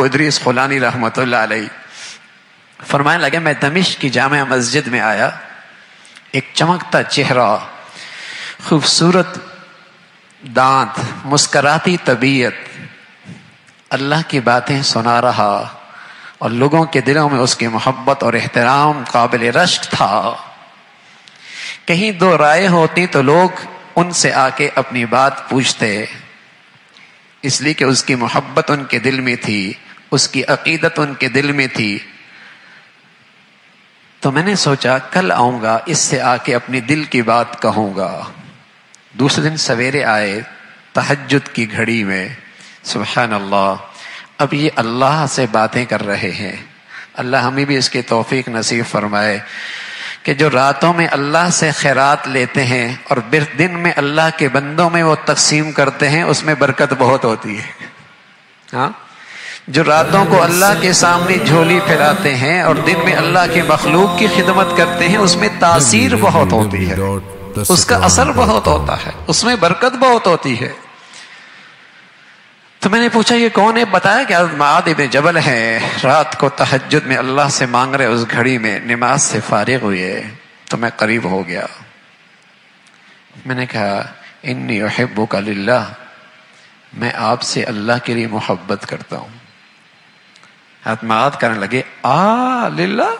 ابو ادریس خولانی رحمۃ اللہ علیہ فرمانے لگے میں دمشق کی جامع مسجد میں آیا، ایک چمکتا چہرہ، خوبصورت دانت، مسکراتی طبیعت، اللہ کی باتیں سنا رہا اور لوگوں کے دلوں میں اس کی محبت اور احترام قابل رشک تھا۔ کہیں دو رائے ہوتی تو لوگ ان سے آ کے اپنی بات پوچھتے، اس لیے کہ اس کی محبت ان کے دل میں تھی، اس کی عقیدت ان کے دل میں تھی۔ تو میں نے سوچا کل آؤں گا، اس سے آ کے اپنی دل کی بات کہوں گا۔ دوسرے دن سویرے آئے تہجد کی گھڑی میں، سبحان اللہ، اب یہ اللہ سے باتیں کر رہے ہیں۔ اللہ ہمیں بھی اس کی توفیق نصیب فرمائے کہ جو راتوں میں اللہ سے خیرات لیتے ہیں اور دن میں اللہ کے بندوں میں وہ تقسیم کرتے ہیں، اس میں برکت بہت ہوتی ہے۔ ہاں، جو راتوں کو اللہ کے سامنے جھولی پھیلاتے ہیں اور دن میں اللہ کے مخلوق کی خدمت کرتے ہیں، اس میں تاثیر بہت ہوتی ہے، اس کا اثر بہت ہوتا ہے، اس میں برکت بہت ہوتی ہے۔ تو میں نے پوچھا یہ کون ہے؟ بتایا کہ حضرت معاذ بن جبل ہیں، رات کو تہجد میں اللہ سے مانگ رہے، اس گھڑی میں نماز سے فارغ ہوئے تو میں قریب ہو گیا۔ میں نے کہا انی احبک للہ، میں آپ سے اللہ کے لیے محبت کرتا ہوں۔ حضرت معاذ کرنے لگے للہ،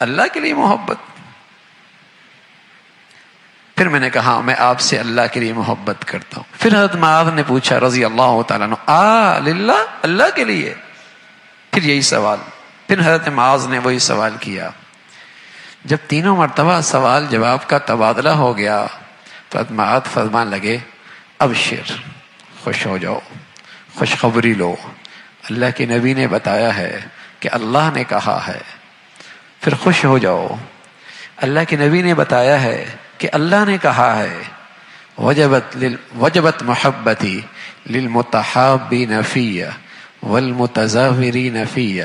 اللہ کے لیے محبت؟ پھر میں نے کہا میں آپ سے اللہ کے لیے محبت کرتا ہوں۔ پھر حضرت معاذ نے پوچھا رضی اللہ تعالیٰ عنہ للہ، اللہ کے لیے؟ پھر یہی سوال، پھر حضرت معاذ نے وہی سوال کیا۔ جب تینوں مرتبہ سوال جواب کا تبادلہ ہو گیا تو حضرت معاذ فرمان لگے ابشر، خوش ہو جاؤ، خوشخبری لو، اللہ کے نبی نے بتایا ہے کہ اللہ نے کہا ہے، پھر خوش ہو جاؤ، اللہ کے نبی نے بتایا ہے کہ اللہ نے کہا ہے وجبت محبتی للمتحابین فی والمتزاورین فی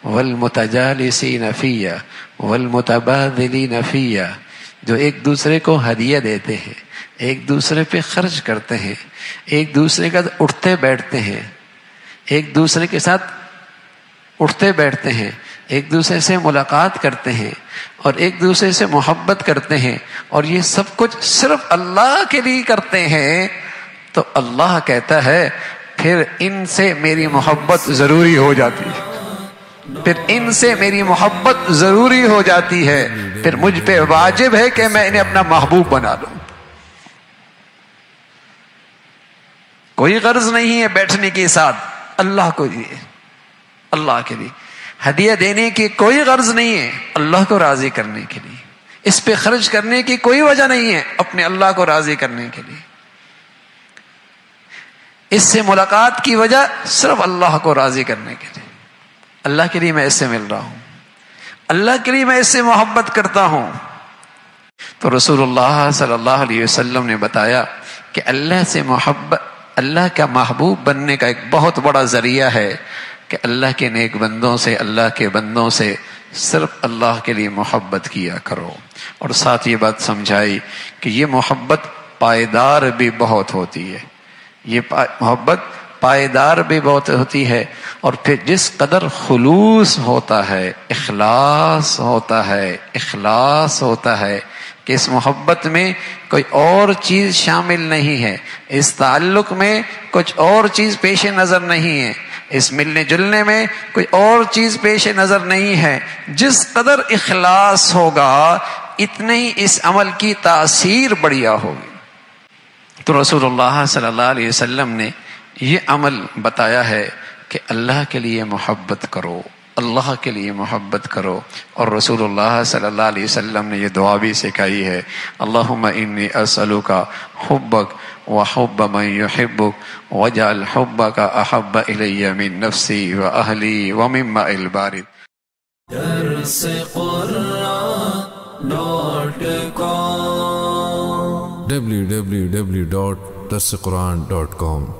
والمتجالسین فی والمتبادلین فی، جو ایک دوسرے کو ہدیہ دیتے ہیں، ایک دوسرے پہ خرچ کرتے ہیں، ایک دوسرے کا اٹھتے بیٹھتے ہیں، ایک دوسرے کے ساتھ اٹھتے بیٹھتے ہیں، ایک دوسرے سے ملاقات کرتے ہیں اور ایک دوسرے سے محبت کرتے ہیں، اور یہ سب کچھ صرف اللہ کے لیے کرتے ہیں، تو اللہ کہتا ہے پھر ان سے میری محبت ضروری ہو جاتی ہے، پھر ان سے میری محبت ضروری ہو جاتی ہے، پھر مجھ پہ واجب ہے کہ میں انہیں اپنا محبوب بنا لوں۔ کوئی غرض نہیں ہے بیٹھنے کے ساتھ، اللہ کو لیے، اللہ کے لیے ہدیہ دینے کی کوئی غرض نہیں ہے، اللہ کو راضی کرنے کے لیے، اس پہ خرچ کرنے کی کوئی وجہ نہیں ہے، اپنے اللہ کو راضی کرنے کے لیے، اس سے ملاقات کی وجہ صرف اللہ کو راضی کرنے کے لیے، اللہ کے لیے میں اس سے مل رہا ہوں، اللہ کے لیے میں اس سے محبت کرتا ہوں۔ تو رسول اللہ صلی اللہ علیہ وسلم نے بتایا کہ اللہ سے محبت، اللہ کا محبوب بننے کا ایک بہت بڑا ذریعہ ہے کہ اللہ کے نیک بندوں سے، اللہ کے بندوں سے صرف اللہ کے لیے محبت کیا کرو، اور ساتھ یہ بات سمجھائی کہ یہ محبت پائیدار بھی بہت ہوتی ہے، یہ محبت پائیدار بھی بہت ہوتی ہے، اور پھر جس قدر خلوص ہوتا ہے، اخلاص ہوتا ہے، اخلاص ہوتا ہے کہ اس محبت میں کوئی اور چیز شامل نہیں ہے، اس تعلق میں کچھ اور چیز پیش نظر نہیں ہے، اس ملنے جلنے میں کوئی اور چیز پیش نظر نہیں ہے، جس قدر اخلاص ہوگا اتنے ہی اس عمل کی تاثیر بڑھیا ہوگی۔ تو رسول اللہ صلی اللہ علیہ وسلم نے یہ عمل بتایا ہے کہ اللہ کے لیے محبت کرو، اللہ کے لیے محبت کرو، اور رسول اللہ صلی اللہ علیہ وسلم نے یہ دعا بھی سکھائی ہے، اللہم انی اسألک حبک وحب من يحبك واجعل حبك احب الي من نفسي واهلي ومن ماء البارد۔ www.darsequran.com